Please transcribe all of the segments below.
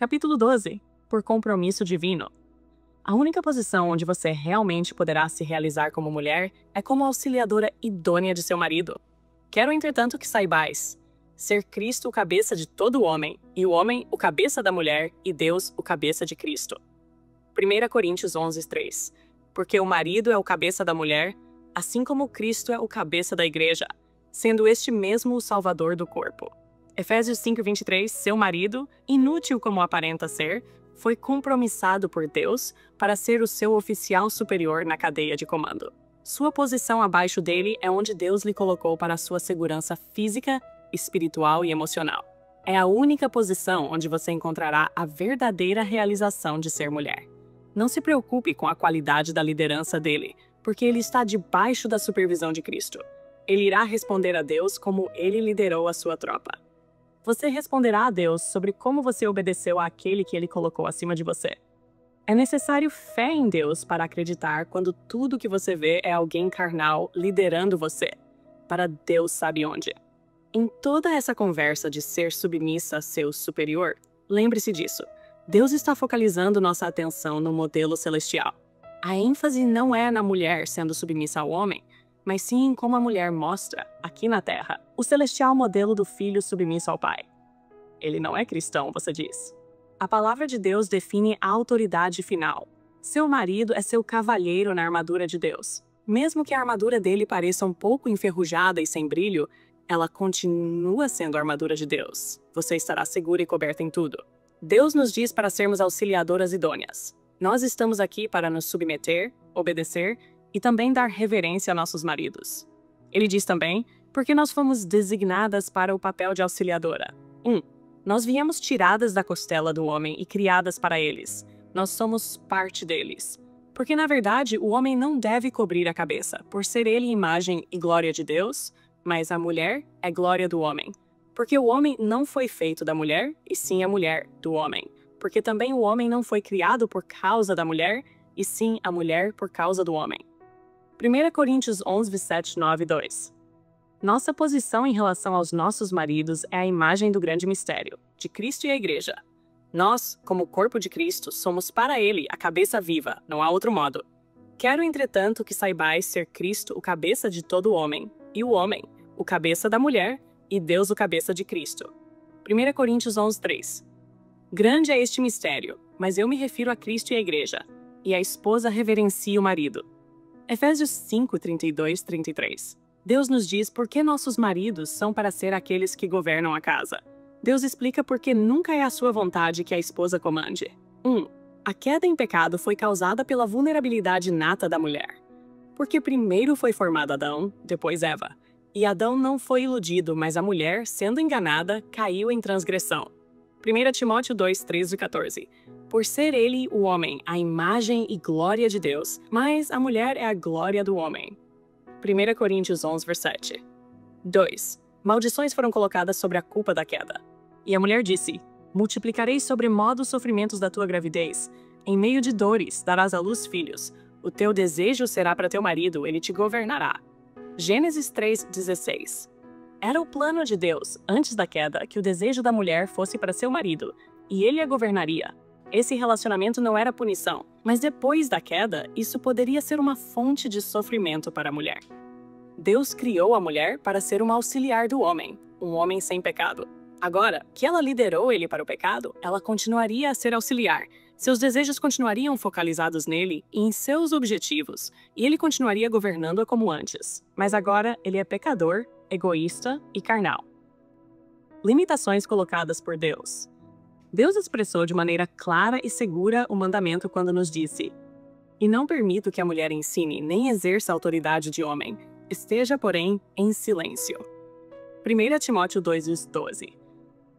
Capítulo 12. Por compromisso divino. A única posição onde você realmente poderá se realizar como mulher é como auxiliadora idônea de seu marido. Quero, entretanto, que saibais ser Cristo o cabeça de todo homem, e o homem o cabeça da mulher, e Deus o cabeça de Cristo. 1 Coríntios 11:3. Porque o marido é o cabeça da mulher, assim como Cristo é o cabeça da igreja, sendo este mesmo o salvador do corpo. Efésios 5:23. Seu marido, inútil como aparenta ser, foi compromissado por Deus para ser o seu oficial superior na cadeia de comando. Sua posição abaixo dele é onde Deus lhe colocou para sua segurança física, espiritual e emocional. É a única posição onde você encontrará a verdadeira realização de ser mulher. Não se preocupe com a qualidade da liderança dele, porque ele está debaixo da supervisão de Cristo. Ele irá responder a Deus como ele liderou a sua tropa. Você responderá a Deus sobre como você obedeceu àquele que ele colocou acima de você. É necessário fé em Deus para acreditar quando tudo que você vê é alguém carnal liderando você, para Deus sabe onde. Em toda essa conversa de ser submissa a seu superior, lembre-se disso. Deus está focalizando nossa atenção no modelo celestial. A ênfase não é na mulher sendo submissa ao homem, mas sim em como a mulher mostra, aqui na Terra, o celestial modelo do filho submisso ao pai. Ele não é cristão, você diz. A palavra de Deus define a autoridade final. Seu marido é seu cavalheiro na armadura de Deus. Mesmo que a armadura dele pareça um pouco enferrujada e sem brilho, ela continua sendo a armadura de Deus. Você estará segura e coberta em tudo. Deus nos diz para sermos auxiliadoras idôneas. Nós estamos aqui para nos submeter, obedecer e também dar reverência a nossos maridos. Ele diz também, porque nós fomos designadas para o papel de auxiliadora. 1. Nós viemos tiradas da costela do homem e criadas para eles. Nós somos parte deles. Porque, na verdade, o homem não deve cobrir a cabeça, por ser ele imagem e glória de Deus, mas a mulher é glória do homem. Porque o homem não foi feito da mulher, e sim a mulher do homem. Porque também o homem não foi criado por causa da mulher, e sim a mulher por causa do homem. 1 Coríntios 11, 7, 9, 2. Nossa posição em relação aos nossos maridos é a imagem do grande mistério, de Cristo e a Igreja. Nós, como corpo de Cristo, somos para ele a cabeça viva, não há outro modo. Quero, entretanto, que saibais ser Cristo o cabeça de todo homem, e o homem, o cabeça da mulher, e Deus o cabeça de Cristo. 1 Coríntios 11, 3. Grande é este mistério, mas eu me refiro a Cristo e a Igreja, e a esposa reverencia o marido. Efésios 5, 32, 33. Deus nos diz por que nossos maridos são para ser aqueles que governam a casa. Deus explica por que nunca é a sua vontade que a esposa comande. 1. A queda em pecado foi causada pela vulnerabilidade inata da mulher. Porque primeiro foi formado Adão, depois Eva. E Adão não foi iludido, mas a mulher, sendo enganada, caiu em transgressão. 1 Timóteo 2, 13 e 14. Por ser ele, o homem, a imagem e glória de Deus, mas a mulher é a glória do homem. 1 Coríntios 11, vers 7. 2. Maldições foram colocadas sobre a culpa da queda. E a mulher disse, multiplicarei sobremodo os sofrimentos da tua gravidez. Em meio de dores darás à luz filhos. O teu desejo será para teu marido, ele te governará. Gênesis 3, 16. Era o plano de Deus, antes da queda, que o desejo da mulher fosse para seu marido, e ele a governaria. Esse relacionamento não era punição, mas depois da queda, isso poderia ser uma fonte de sofrimento para a mulher. Deus criou a mulher para ser uma auxiliar do homem, um homem sem pecado. Agora, que ela liderou ele para o pecado, ela continuaria a ser auxiliar. Seus desejos continuariam focalizados nele e em seus objetivos, e ele continuaria governando-a como antes. Mas agora, ele é pecador, egoísta e carnal. Limitações colocadas por Deus. Deus expressou de maneira clara e segura o mandamento quando nos disse: E não permito que a mulher ensine nem exerça a autoridade de homem. Esteja, porém, em silêncio. 1 Timóteo 2, 12.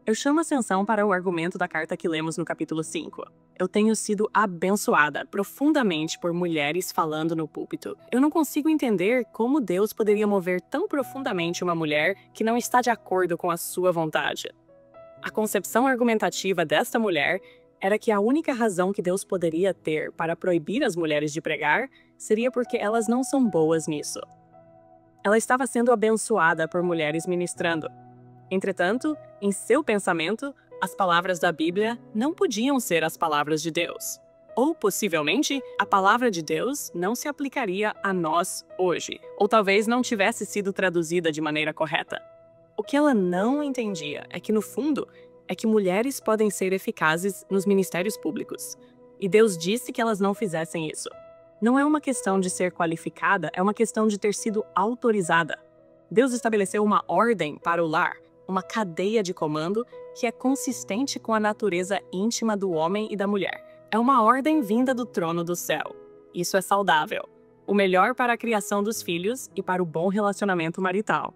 Eu chamo a atenção para o argumento da carta que lemos no capítulo 5. Eu tenho sido abençoada profundamente por mulheres falando no púlpito. Eu não consigo entender como Deus poderia mover tão profundamente uma mulher que não está de acordo com a sua vontade. A concepção argumentativa desta mulher era que a única razão que Deus poderia ter para proibir as mulheres de pregar seria porque elas não são boas nisso. Ela estava sendo abençoada por mulheres ministrando. Entretanto, em seu pensamento, As palavras da Bíblia não podiam ser as palavras de Deus. Ou, possivelmente, a palavra de Deus não se aplicaria a nós hoje, ou talvez não tivesse sido traduzida de maneira correta. O que ela não entendia é que, no fundo, é que mulheres podem ser eficazes nos ministérios públicos. E Deus disse que elas não fizessem isso. Não é uma questão de ser qualificada, é uma questão de ter sido autorizada. Deus estabeleceu uma ordem para o lar, uma cadeia de comando que é consistente com a natureza íntima do homem e da mulher. É uma ordem vinda do trono do céu. Isso é saudável. O melhor para a criação dos filhos e para o bom relacionamento marital.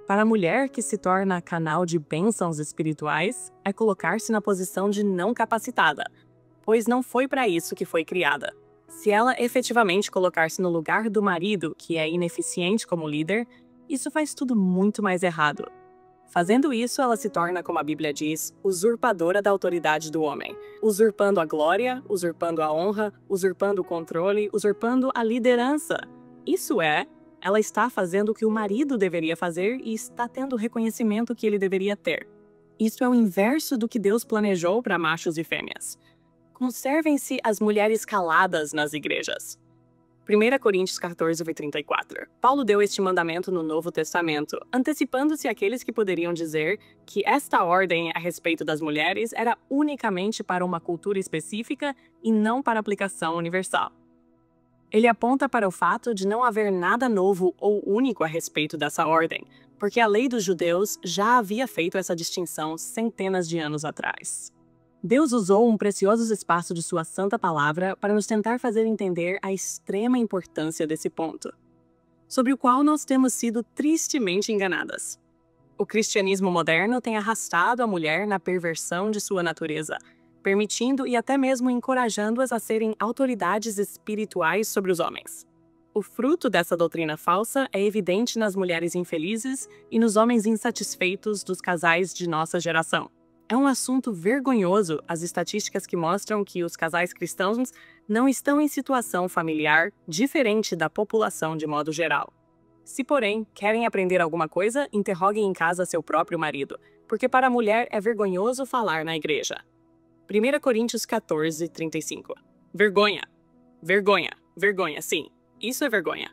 Para a mulher que se torna canal de bênçãos espirituais, é colocar-se na posição de não capacitada, pois não foi para isso que foi criada. Se ela efetivamente colocar-se no lugar do marido, que é ineficiente como líder, isso faz tudo muito mais errado. Fazendo isso, ela se torna, como a Bíblia diz, usurpadora da autoridade do homem, usurpando a glória, usurpando a honra, usurpando o controle, usurpando a liderança. Isso é, ela está fazendo o que o marido deveria fazer e está tendo o reconhecimento que ele deveria ter. Isso é o inverso do que Deus planejou para machos e fêmeas. Conservem-se as mulheres caladas nas igrejas. 1 Coríntios 14:34. Paulo deu este mandamento no Novo Testamento, antecipando-se àqueles que poderiam dizer que esta ordem a respeito das mulheres era unicamente para uma cultura específica e não para aplicação universal. Ele aponta para o fato de não haver nada novo ou único a respeito dessa ordem, porque a lei dos judeus já havia feito essa distinção centenas de anos atrás. Deus usou um precioso espaço de sua santa palavra para nos tentar fazer entender a extrema importância desse ponto, sobre o qual nós temos sido tristemente enganadas. O cristianismo moderno tem arrastado a mulher na perversão de sua natureza, permitindo e até mesmo encorajando-as a serem autoridades espirituais sobre os homens. O fruto dessa doutrina falsa é evidente nas mulheres infelizes e nos homens insatisfeitos dos casais de nossa geração. É um assunto vergonhoso as estatísticas que mostram que os casais cristãos não estão em situação familiar diferente da população de modo geral. Se, porém, querem aprender alguma coisa, interroguem em casa seu próprio marido, porque para a mulher é vergonhoso falar na igreja. 1 Coríntios 14:35. Vergonha. Vergonha. Vergonha, sim. Isso é vergonha.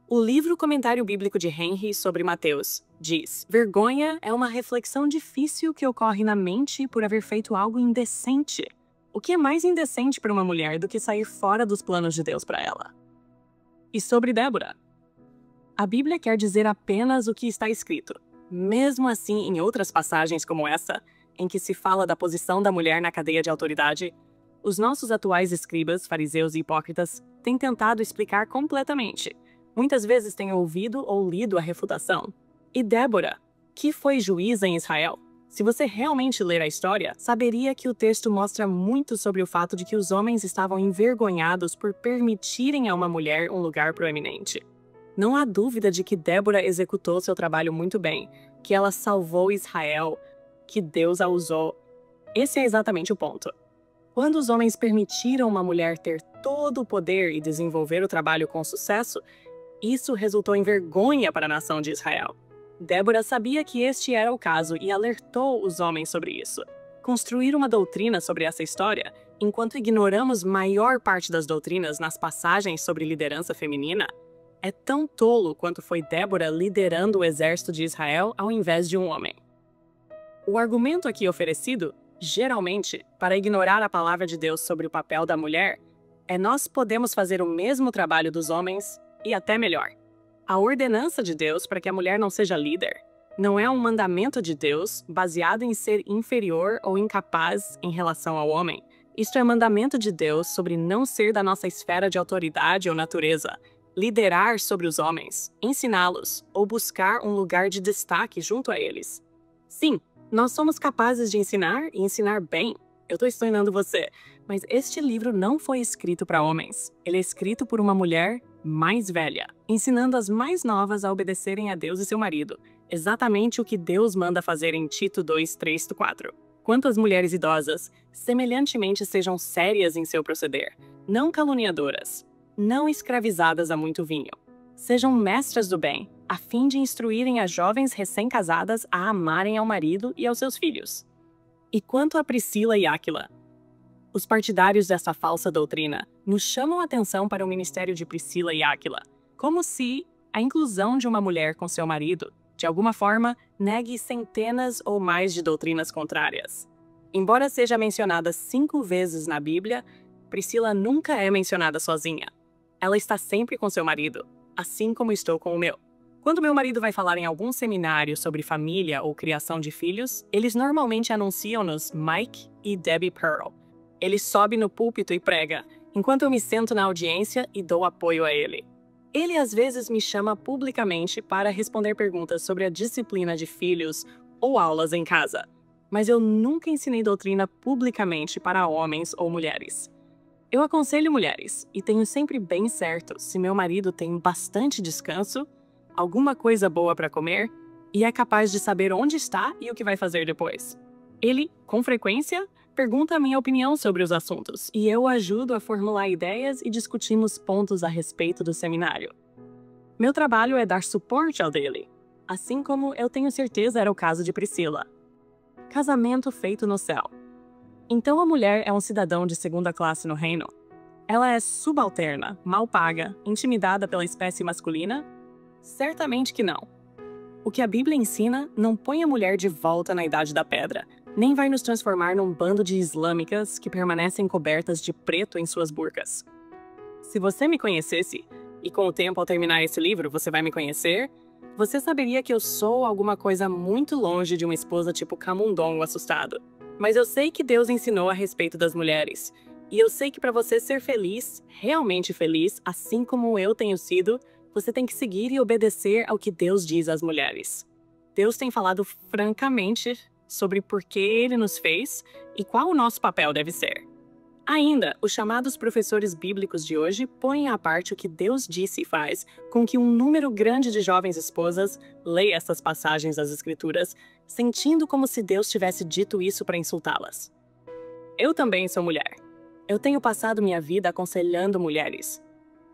O livro Comentário Bíblico de Henry sobre Mateus diz: vergonha é uma reflexão difícil que ocorre na mente por haver feito algo indecente. O que é mais indecente para uma mulher do que sair fora dos planos de Deus para ela? E sobre Débora? A Bíblia quer dizer apenas o que está escrito. Mesmo assim, em outras passagens como essa, em que se fala da posição da mulher na cadeia de autoridade, os nossos atuais escribas, fariseus e hipócritas têm tentado explicar completamente. Muitas vezes têm ouvido ou lido a refutação. E Débora, que foi juíza em Israel? Se você realmente ler a história, saberia que o texto mostra muito sobre o fato de que os homens estavam envergonhados por permitirem a uma mulher um lugar proeminente. Não há dúvida de que Débora executou seu trabalho muito bem, que ela salvou Israel, que Deus a usou. Esse é exatamente o ponto. Quando os homens permitiram uma mulher ter todo o poder e desenvolver o trabalho com sucesso, isso resultou em vergonha para a nação de Israel. Débora sabia que este era o caso e alertou os homens sobre isso. Construir uma doutrina sobre essa história, enquanto ignoramos maior parte das doutrinas nas passagens sobre liderança feminina, é tão tolo quanto foi Débora liderando o exército de Israel ao invés de um homem. O argumento aqui oferecido, geralmente, para ignorar a palavra de Deus sobre o papel da mulher, é: nós podemos fazer o mesmo trabalho dos homens e até melhor. A ordenança de Deus para que a mulher não seja líder não é um mandamento de Deus baseado em ser inferior ou incapaz em relação ao homem. Isto é mandamento de Deus sobre não ser da nossa esfera de autoridade ou natureza, liderar sobre os homens, ensiná-los ou buscar um lugar de destaque junto a eles. Sim, nós somos capazes de ensinar e ensinar bem. Eu estou ensinando você, mas este livro não foi escrito para homens. Ele é escrito por uma mulher mais velha, ensinando as mais novas a obedecerem a Deus e seu marido, exatamente o que Deus manda fazer em Tito 2:3-4. Quantas mulheres idosas, semelhantemente, sejam sérias em seu proceder, não caluniadoras, não escravizadas a muito vinho. Sejam mestras do bem, a fim de instruírem as jovens recém-casadas a amarem ao marido e aos seus filhos. E quanto a Priscila e Áquila? Os partidários dessa falsa doutrina nos chamam a atenção para o ministério de Priscila e Áquila, como se a inclusão de uma mulher com seu marido, de alguma forma, negue centenas ou mais de doutrinas contrárias. Embora seja mencionada 5 vezes na Bíblia, Priscila nunca é mencionada sozinha. Ela está sempre com seu marido, assim como estou com o meu. Quando meu marido vai falar em algum seminário sobre família ou criação de filhos, eles normalmente anunciam-nos Mike e Debbie Pearl. Ele sobe no púlpito e prega, enquanto eu me sento na audiência e dou apoio a ele. Ele às vezes me chama publicamente para responder perguntas sobre a disciplina de filhos ou aulas em casa, mas eu nunca ensinei doutrina publicamente para homens ou mulheres. Eu aconselho mulheres e tenho sempre bem certo se meu marido tem bastante descanso, alguma coisa boa para comer e é capaz de saber onde está e o que vai fazer depois. Ele, com frequência, pergunta a minha opinião sobre os assuntos e eu o ajudo a formular ideias e discutimos pontos a respeito do seminário. Meu trabalho é dar suporte ao dele, assim como eu tenho certeza era o caso de Priscila. Casamento feito no céu. Então a mulher é um cidadão de segunda classe no reino? Ela é subalterna, mal paga, intimidada pela espécie masculina? Certamente que não. O que a Bíblia ensina não põe a mulher de volta na Idade da Pedra, nem vai nos transformar num bando de islâmicas que permanecem cobertas de preto em suas burcas. Se você me conhecesse, e com o tempo ao terminar esse livro você vai me conhecer, você saberia que eu sou alguma coisa muito longe de uma esposa tipo camundongo assustado. Mas eu sei que Deus ensinou a respeito das mulheres, e eu sei que para você ser feliz, realmente feliz, assim como eu tenho sido, você tem que seguir e obedecer ao que Deus diz às mulheres. Deus tem falado francamente sobre por que Ele nos fez e qual o nosso papel deve ser. Ainda, os chamados professores bíblicos de hoje põem à parte o que Deus disse e faz com que um número grande de jovens esposas leia essas passagens das Escrituras, sentindo como se Deus tivesse dito isso para insultá-las. Eu também sou mulher. Eu tenho passado minha vida aconselhando mulheres.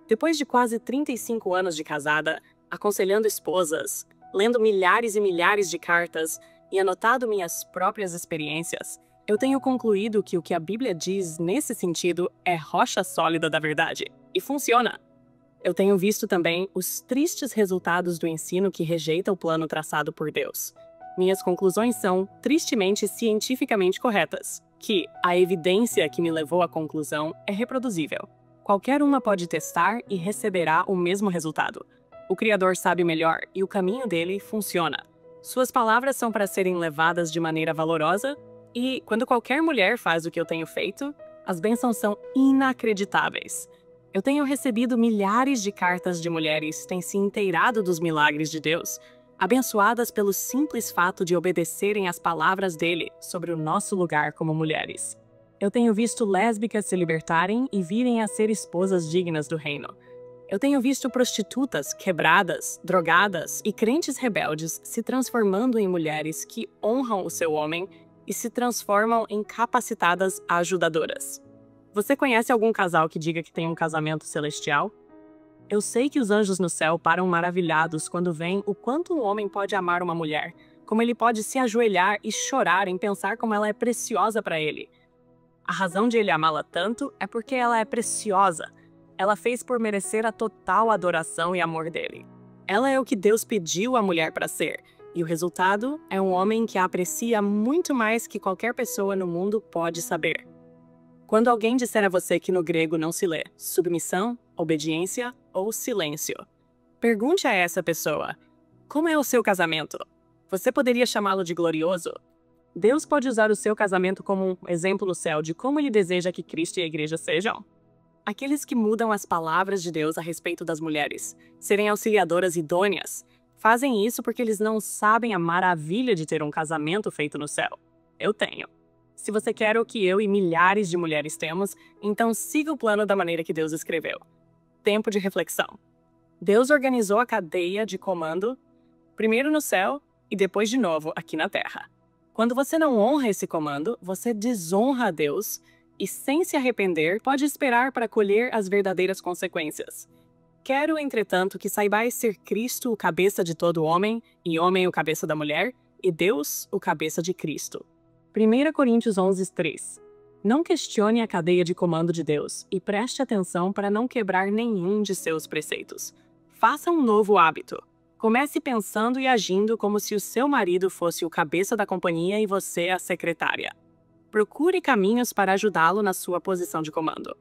Depois de quase 35 anos de casada, aconselhando esposas, lendo milhares e milhares de cartas e anotado minhas próprias experiências, eu tenho concluído que o que a Bíblia diz nesse sentido é rocha sólida da verdade. E funciona! Eu tenho visto também os tristes resultados do ensino que rejeita o plano traçado por Deus. Minhas conclusões são, tristemente, cientificamente corretas, que a evidência que me levou à conclusão é reproduzível. Qualquer uma pode testar e receberá o mesmo resultado. O Criador sabe melhor e o caminho dele funciona. Suas palavras são para serem levadas de maneira valorosa e, quando qualquer mulher faz o que eu tenho feito, as bênçãos são inacreditáveis. Eu tenho recebido milhares de cartas de mulheres que têm se inteirado dos milagres de Deus, abençoadas pelo simples fato de obedecerem às palavras dele sobre o nosso lugar como mulheres. Eu tenho visto lésbicas se libertarem e virem a ser esposas dignas do reino. Eu tenho visto prostitutas quebradas, drogadas e crentes rebeldes se transformando em mulheres que honram o seu homem e se transformam em capacitadas ajudadoras. Você conhece algum casal que diga que tem um casamento celestial? Eu sei que os anjos no céu param maravilhados quando veem o quanto um homem pode amar uma mulher, como ele pode se ajoelhar e chorar em pensar como ela é preciosa para ele. A razão de ele amá-la tanto é porque ela é preciosa. Ela fez por merecer a total adoração e amor dele. Ela é o que Deus pediu a mulher para ser, e o resultado é um homem que a aprecia muito mais que qualquer pessoa no mundo pode saber. Quando alguém disser a você que no grego não se lê submissão, obediência ou silêncio, pergunte a essa pessoa: como é o seu casamento? Você poderia chamá-lo de glorioso? Deus pode usar o seu casamento como um exemplo no céu de como ele deseja que Cristo e a igreja sejam? Aqueles que mudam as palavras de Deus a respeito das mulheres, serem auxiliadoras idôneas, fazem isso porque eles não sabem a maravilha de ter um casamento feito no céu. Eu tenho. Se você quer o que eu e milhares de mulheres temos, então siga o plano da maneira que Deus escreveu. Tempo de reflexão. Deus organizou a cadeia de comando, primeiro no céu e depois de novo aqui na terra. Quando você não honra esse comando, você desonra a Deus e, sem se arrepender, pode esperar para colher as verdadeiras consequências. Quero, entretanto, que saibais ser Cristo o cabeça de todo homem, e homem o cabeça da mulher, e Deus o cabeça de Cristo. 1 Coríntios 11:3. Não questione a cadeia de comando de Deus e preste atenção para não quebrar nenhum de seus preceitos. Faça um novo hábito. Comece pensando e agindo como se o seu marido fosse o cabeça da companhia e você a secretária. Procure caminhos para ajudá-lo na sua posição de comando.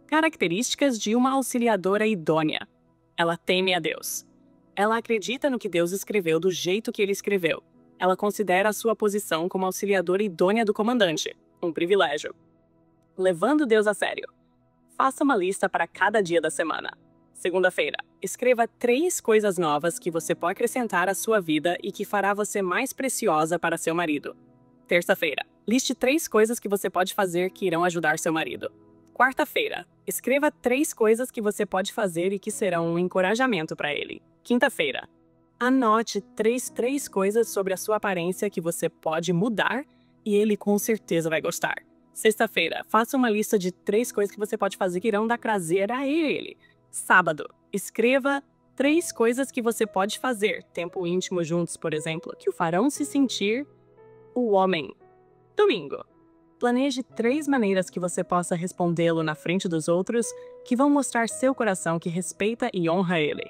Características de uma auxiliadora idônea. Ela teme a Deus. Ela acredita no que Deus escreveu do jeito que ele escreveu. Ela considera a sua posição como auxiliadora idônea do comandante, um privilégio. Levando Deus a sério. Faça uma lista para cada dia da semana. Segunda-feira, escreva 3 coisas novas que você pode acrescentar à sua vida e que fará você mais preciosa para seu marido. Terça-feira, liste 3 coisas que você pode fazer que irão ajudar seu marido. Quarta-feira, escreva 3 coisas que você pode fazer e que serão um encorajamento para ele. Quinta-feira, anote 3 coisas sobre a sua aparência que você pode mudar e ele com certeza vai gostar. Sexta-feira, faça uma lista de 3 coisas que você pode fazer que irão dar prazer a ele. Sábado, escreva 3 coisas que você pode fazer, tempo íntimo juntos, por exemplo, que o farão se sentir o homem. Domingo, planeje 3 maneiras que você possa respondê-lo na frente dos outros que vão mostrar seu coração que respeita e honra ele.